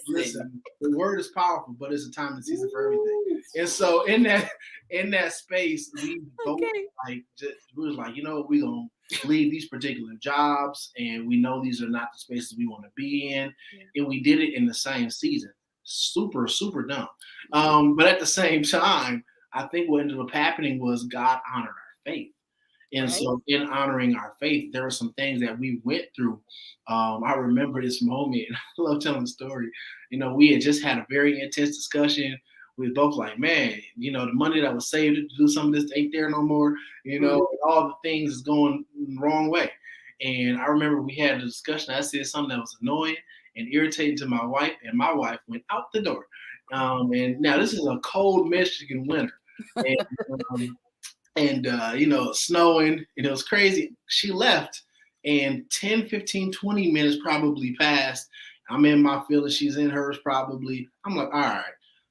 Listen, the word is powerful, but it's a time and season for everything. And so in that space, we both we was like, we gonna leave these particular jobs, and we know these are not the spaces we want to be in, and we did it in the same season. Super, super dumb. But at the same time, I think what ended up happening was God honored our faith. And so in honoring our faith, there are some things that we went through. I remember this moment, and I love telling the story. We had just had a very intense discussion. We were both like, man, the money that was saved to do some of this ain't there no more. All the things is going the wrong way. And I remember we had a discussion. I said something that was annoying and irritating to my wife, and my wife went out the door. And now this is a cold Michigan winter. And snowing, and it was crazy. She left, and 10, 15, 20 minutes probably passed. I'm in my feelings. She's in hers probably. I'm like, all right,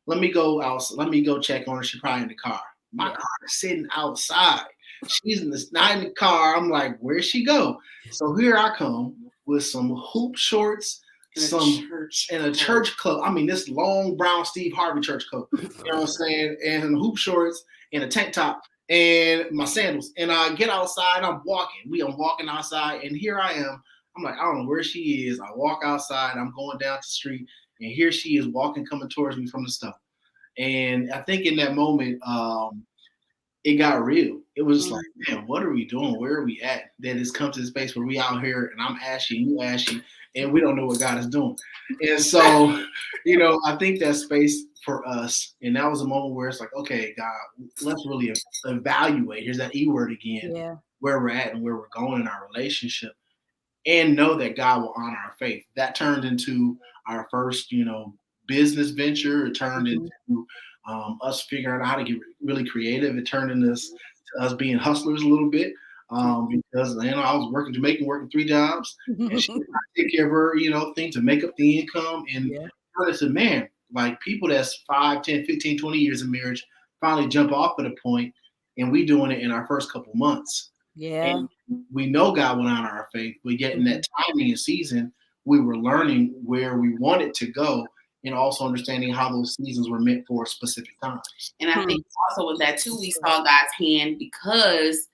let me go out. Let me go check on her. She's probably in the car. My car is sitting outside. She's not in the car. I'm like, where'd she go? So here I come with some hoop shorts, and a church coat. I mean, this long brown Steve Harvey church coat. You know what I'm saying? And hoop shorts and a tank top and my sandals. And I get outside. I'm walking. I'm walking outside, and here I am. I'm like, I don't know where she is. I walk outside. I'm going down the street, and here she is walking, coming towards me from the stuff. And I think in that moment, it got real. It was just like, man, what are we doing? Where are we at? That it's come to the space where we out here, and I'm ashy, you ashy, and we don't know what God is doing. And so, I think that space for us, and that was a moment where it's like, okay, God, let's really evaluate. Here's that E word again, where we're at and where we're going in our relationship, and know that God will honor our faith. That turned into our first, business venture. It turned Mm-hmm. into us figuring out how to get really creative. It turned into us being hustlers a little bit because I was working Jamaican, working 3 jobs, and she was trying to take care of her, thing to make up the income. And Yeah. I said, man, like people that's 5, 10, 15, 20 years in marriage finally jump off at a point, and we doing it in our first couple months. Yeah. And we know God went on our faith, but yet in Mm-hmm. that timing and season, we were learning where we wanted to go and also understanding how those seasons were meant for specific times. And I think also with that too, we saw God's hand because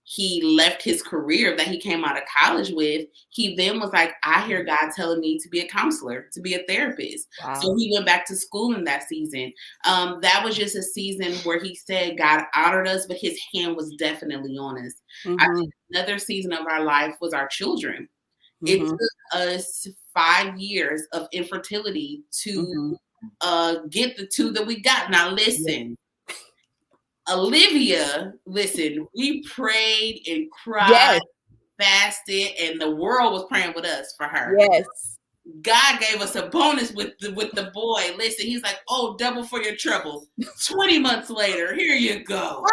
he left his career that he came out of college with. He then was like, I hear God telling me to be a counselor, to be a therapist. Wow. So he went back to school in that season. That was just a season where he said God honored us, but his hand was definitely on us. Mm-hmm. I think another season of our life was our children. It Mm-hmm. took us 5 years of infertility to get the 2 that we got. Now listen, Olivia, listen, we prayed and cried, fasted, and the world was praying with us for her. Yes. God gave us a bonus with the boy. Listen, he's like, oh, double for your trouble. 20 months later, here you go.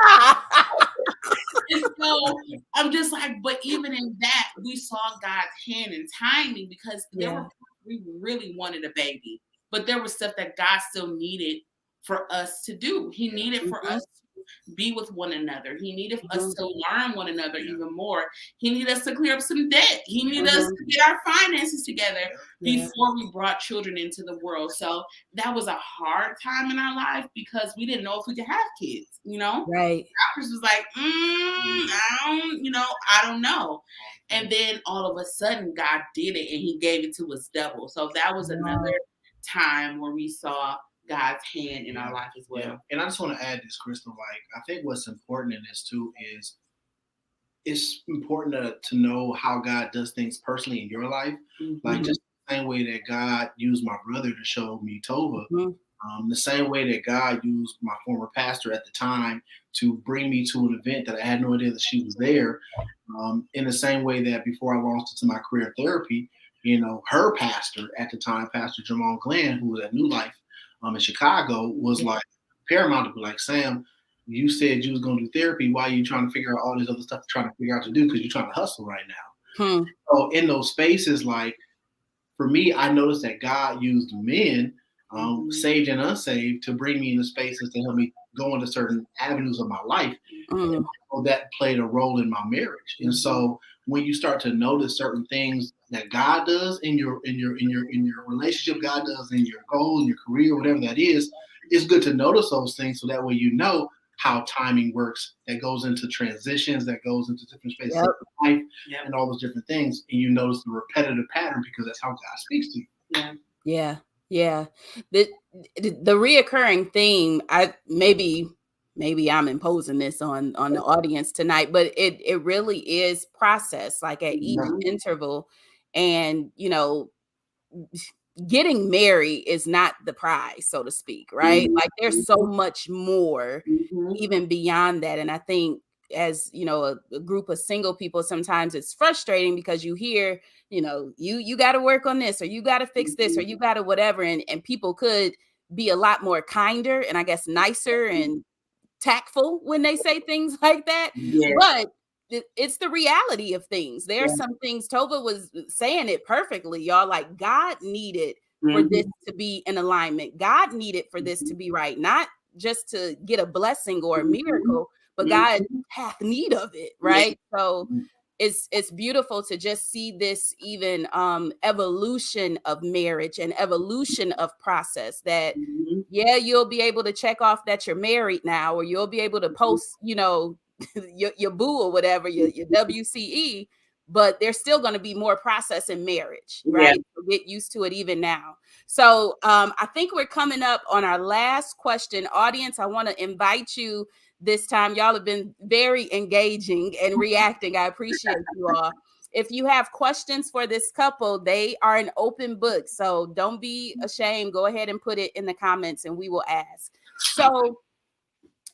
And so I'm just like, but even in that, we saw God's hand in timing because we really wanted a baby, but there was stuff that God still needed for us to do. He needed for us to be with one another. He needed us to learn one another even more. He needed us to clear up some debt. He needed us to get our finances together before we brought children into the world. So that was a hard time in our life because we didn't know if we could have kids, Right. Doctors was like, I don't know. And then all of a sudden God did it and he gave it to us double. So that was another time where we saw God's hand in our life as well. Yeah. And I just want to add this, Crystal, like I think what's important in this too is it's important to know how God does things personally in your life. Like just the same way that God used my brother to show me Tova, the same way that God used my former pastor at the time to bring me to an event that I had no idea that she was there. In the same way that before I launched into my career therapy, her pastor at the time, Pastor Jamal Glenn, who was at New Life in Chicago, was like paramount to be like, Sam, you said you was going to do therapy. Why are you trying to figure out all this other stuff you're trying to figure out to do? Because you're trying to hustle right now. So in those spaces, like for me, I noticed that God used men, saved and unsaved, to bring me into spaces to help me go into certain avenues of my life. And that played a role in my marriage. And so when you start to notice certain things that God does in your relationship, God does in your goal, in your career, whatever that is, it's good to notice those things so that way you know how timing works, that goes into transitions, that goes into different spaces of life, and all those different things. And you notice the repetitive pattern because that's how God speaks to you. Yeah. The reoccurring theme, maybe I'm imposing this on the audience tonight, but it really is process, like at each interval. And getting married is not the prize, so to speak, right? Like there's so much more even beyond that. And I think as a group of single people, sometimes it's frustrating because you hear, you got to work on this, or you got to fix this, or you got to whatever. And people could be a lot more kinder and I guess nicer and tactful when they say things like that. But it's the reality of things. There are some things, Tova was saying it perfectly, y'all. Like God needed for this to be in alignment. God needed for this to be right, not just to get a blessing or a miracle, but God hath need of it, right? So it's beautiful to just see this even evolution of marriage and evolution of process that you'll be able to check off that you're married now, or you'll be able to post your boo or whatever, your WCE, but there's still going to be more process in marriage, right? So get used to it even now. So I think we're coming up on our last question. Audience, I want to invite you this time. Y'all have been very engaging and reacting. I appreciate you all. If you have questions for this couple, they are an open book. So don't be ashamed. Go ahead and put it in the comments and we will ask. So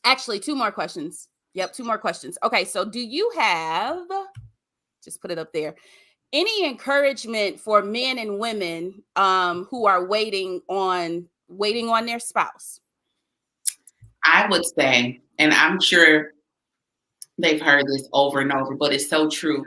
actually, 2 more questions. Yep, 2 more questions. Okay, so do you have, just put it up there. any encouragement for men and women who are waiting on their spouse? I would say, and I'm sure they've heard this over and over, but it's so true.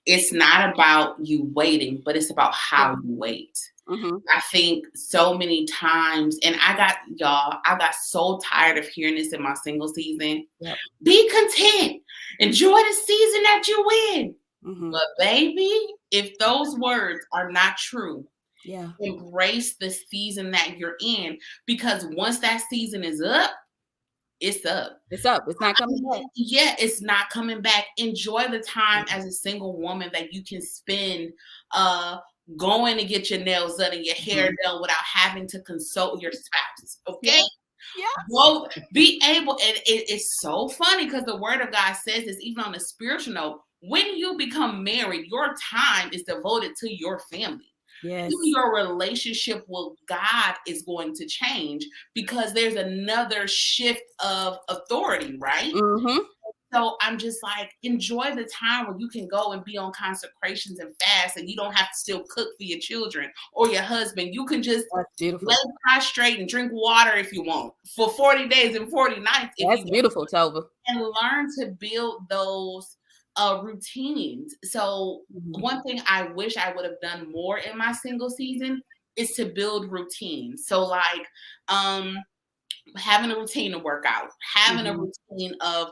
It's not about you waiting, but it's about how you wait. Mm-hmm. I think so many times, and I got so tired of hearing this in my single season. Yep. Be content. Enjoy the season that you're in. Mm-hmm. But baby, if those words are not true, Yeah. embrace the season that you're in, because once that season is up, it's up. It's up. It's not coming back. Yeah, it's not coming back. Enjoy the time as a single woman that you can spend going to get your nails done and your hair done without having to consult your spouse. Okay? Yeah. Well, be able, and it's so funny because the word of God says this, even on a spiritual note, when you become married, your time is devoted to your family. Yes. Your relationship with God is going to change because there's another shift of authority, right? Mm-hmm. So I'm just like, enjoy the time where you can go and be on consecrations and fast, and you don't have to still cook for your children or your husband. You can just lay prostrate and drink water if you want for 40 days and 40 nights. That's beautiful, Tova. And learn to build those routines. So one thing I wish I would have done more in my single season is to build routines. So like having a routine to work out, having a routine of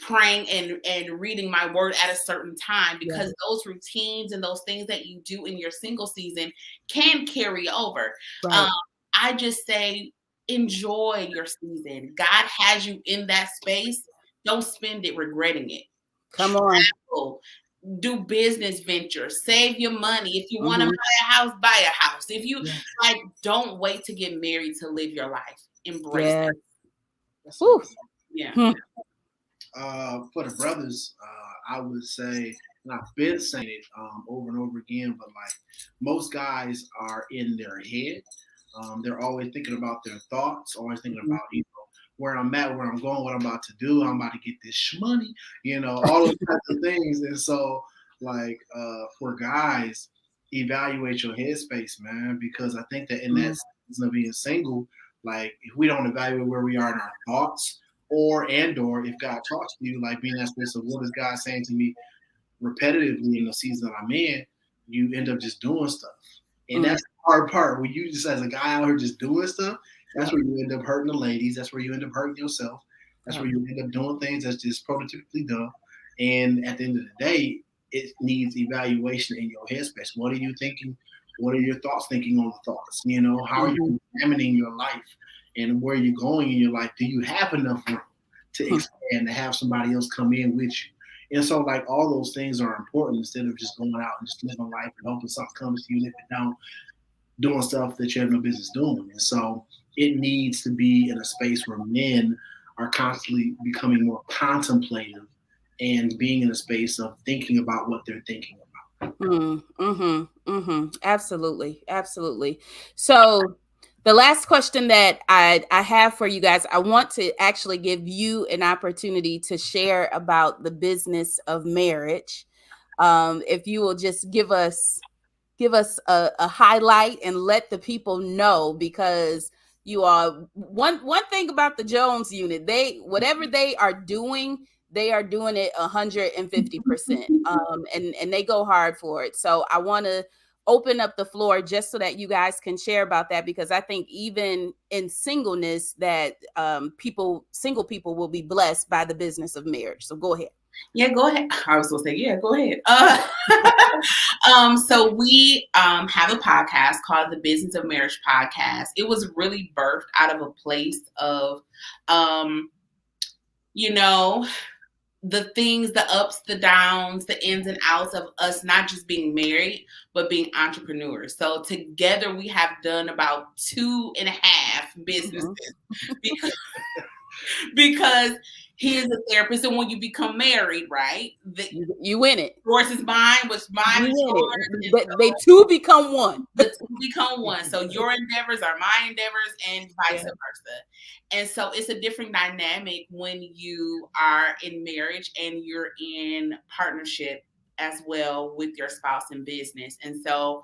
praying and reading my word at a certain time, because those routines and those things that you do in your single season can carry over. Right. I just say enjoy your season. God has you in that space. Don't spend it regretting it. Come on. Travel, do business ventures, save your money. If you want to buy a house, buy a house. If you like, don't wait to get married to live your life. Embrace it. Yeah. For the brothers, I would say, and I've been saying it over and over again, but like most guys are in their head. They're always thinking about their thoughts, always thinking about, where I'm at, where I'm going, what I'm about to do. I'm about to get this money, all those types of things. And so, like, for guys, evaluate your headspace, man, because I think that in that season of being single, like, if we don't evaluate where we are in our thoughts, or if God talks to you, like, being that space of what is God saying to me repetitively in the season that I'm in, you end up just doing stuff. And that's the hard part. When you just, as a guy out here just doing stuff, that's where you end up hurting the ladies. That's where you end up hurting yourself. That's where you end up doing things that's just prototypically done. And at the end of the day, it needs evaluation in your headspace. What are you thinking? What are your thoughts thinking on the thoughts? How are you examining your life and where you're going in your life? Do you have enough room to expand, to have somebody else come in with you? And so, like, all those things are important instead of just going out and just living life and hoping something comes to you. And if it don't, doing stuff that you have no business doing. And so it needs to be in a space where men are constantly becoming more contemplative and being in a space of thinking about what they're thinking about. Absolutely. Absolutely. So the last question that I have for you guys, I want to actually give you an opportunity to share about the business of marriage. If you will just give us a highlight and let the people know, because you are one thing about the Jones unit, whatever they are doing it 150%. And they go hard for it. So I want to open up the floor just so that you guys can share about that, because I think even in singleness that single people will be blessed by the business of marriage. So go ahead. Yeah, go ahead. I was going to say, yeah, go ahead. So we have a podcast called the Business of Marriage Podcast. It was really birthed out of a place of, the things, the ups, the downs, the ins and outs of us not just being married, but being entrepreneurs. So together we have done about 2.5 businesses because he is a therapist, and when you become married, right? You win it. Yours is mine, which mine is yours. They two become one. The two become one. So your endeavors are my endeavors, and vice versa. And so it's a different dynamic when you are in marriage and you're in partnership as well with your spouse in business. And so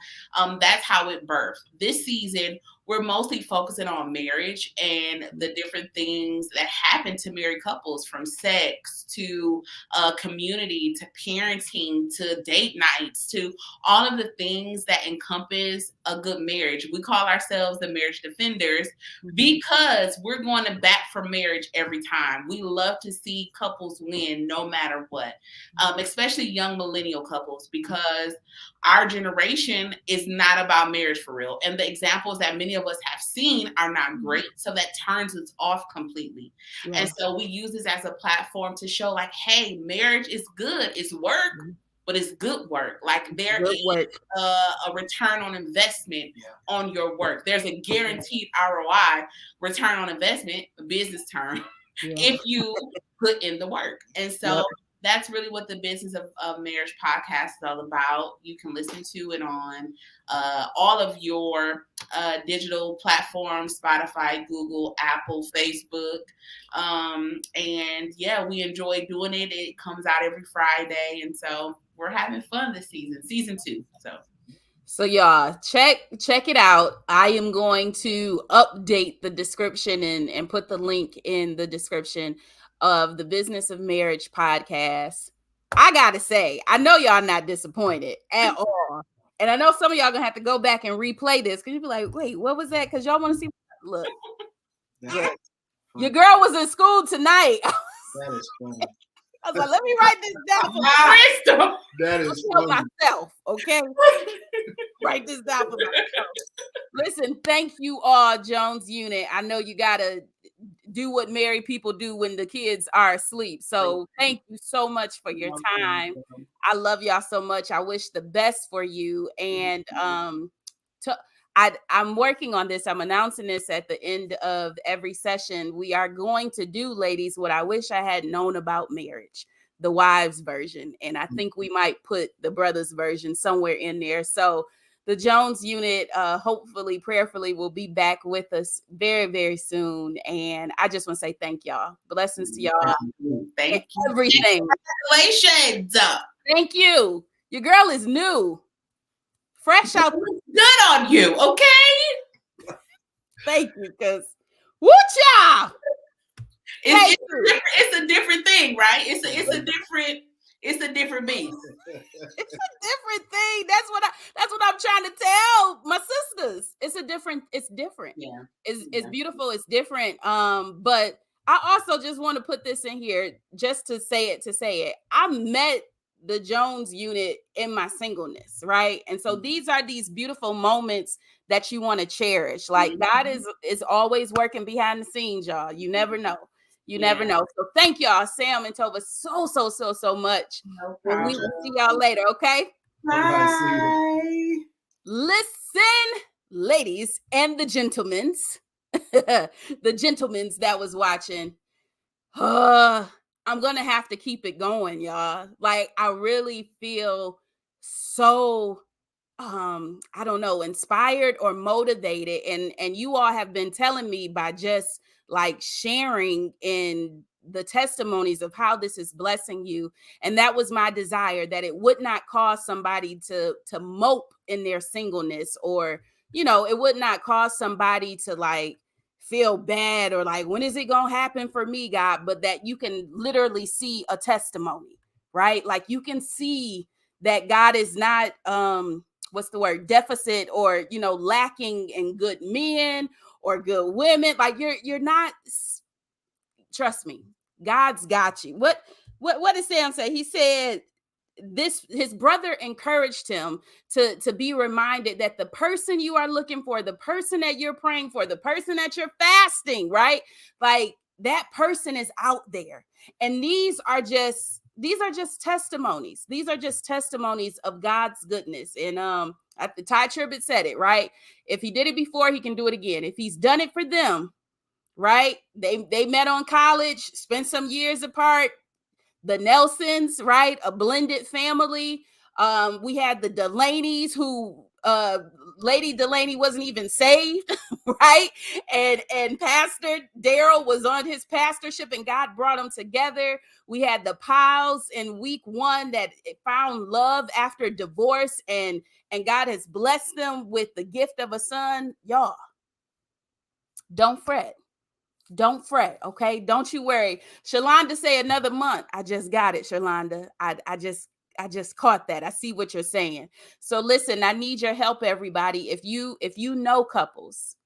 that's how it birthed. This season, we're mostly focusing on marriage and the different things that happen to married couples, from sex to community to parenting to date nights to all of the things that encompass a good marriage. We call ourselves the marriage defenders because we're going to bat for marriage every time. We love to see couples win no matter what, especially young millennial couples, because our generation is not about marriage for real. And the examples that many of us have seen are not great. So that turns us off completely. Yeah. And so we use this as a platform to show, like, hey, marriage is good. It's work, but it's good work. Like, there is a return on investment on your work. There's a guaranteed ROI, return on investment, a business term, if you put in the work. And so that's really what the Business of Marriage podcast is all about. You can listen to it on all of your digital platforms: Spotify, Google, Apple, Facebook. And yeah, we enjoy doing it. It comes out every Friday. And so we're having fun this season 2. So y'all check it out. I am going to update the description and put the link in the description of the Business of Marriage podcast. I gotta say, I know y'all not disappointed at all. And I know some of y'all gonna have to go back and replay this, because you'll be like, wait, what was that? Because y'all want to see. Look, your girl was in school tonight. That is funny. I was like, let me write this down for Crystal. That is funny. myself, okay? Write this down for myself. Listen, thank you all, Jones Unit. I know you gotta do what married people do when the kids are asleep. So thank you so much for your time. I love y'all so much. I wish the best for you. And I'm working on this. I'm announcing this at the end of every session. We are going to do, ladies, what I wish I had known about marriage, the wives version. And I think we might put the brothers version somewhere in there. So the Jones Unit, hopefully, prayerfully, will be back with us very, very soon. And I just want to say thank y'all. Blessings to y'all. Thank you. Everything. Congratulations. Thank you. Your girl is new. Fresh out. Good on you, okay? Thank you, because woo child. It's a different thing, right? It's a different beast. It's a different thing. That's what I'm trying to tell my sisters. It's different. Yeah. It's beautiful. It's different. But I also just want to put this in here just to say it. I met the Jones Unit in my singleness, right? And so these are these beautiful moments that you want to cherish. Like, God is always working behind the scenes, y'all. You never know. You never know. So thank y'all, Sam and Tova, so much. No And we will see y'all later, okay? Bye. Listen, ladies and the gentlemen, the gentlemen that was watching, I'm going to have to keep it going, y'all. Like, I really feel so I don't know, inspired or motivated. And you all have been telling me by just like sharing in the testimonies of how this is blessing you. And that was my desire, that it would not cause somebody to mope in their singleness, or, you know, it would not cause somebody to like feel bad or like, when is it going to happen for me, God? But that you can literally see a testimony, right? Like, you can see that God is not, what's the word, deficit, or, you know, lacking in good men or good women. Like, you're not, trust me, God's got you. What did Sam say? He said his brother encouraged him to be reminded that the person you are looking for, the person that you're praying for, the person that you're fasting, right? Like, that person is out there. And these are just testimonies. These are just testimonies of God's goodness. And Ty Tribbett said it, right? If he did it before, he can do it again. If he's done it for them, right? They met on college, spent some years apart. The Nelsons, right? A blended family. We had the Delaney's who Lady Delaney wasn't even saved, right? And Pastor Daryl was on his pastorship, and God brought them together. We had the Piles in week 1 that found love after divorce, and God has blessed them with the gift of a son. Y'all, don't fret. Don't fret, okay? Don't you worry. Shalonda say another month. I just got it, Shalonda. I just caught that. I see what you're saying. So listen, I need your help, everybody. If you know couples,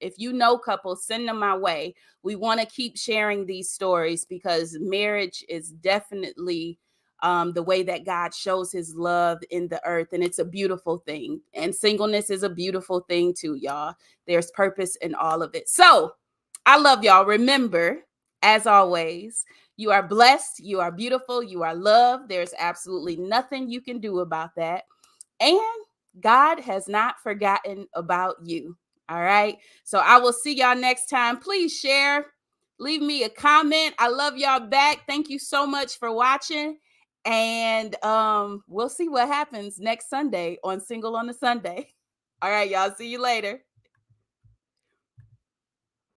send them my way. We want to keep sharing these stories because marriage is definitely the way that God shows his love in the earth. And it's a beautiful thing. And singleness is a beautiful thing too, y'all. There's purpose in all of it. So I love y'all. Remember, as always, you are blessed, you are beautiful, you are loved. There's absolutely nothing you can do about that. And God has not forgotten about you. All right. So I will see y'all next time. Please share, leave me a comment. I love y'all back. Thank you so much for watching. And we'll see what happens next Sunday on Single on a Sunday. All right, y'all. See you later.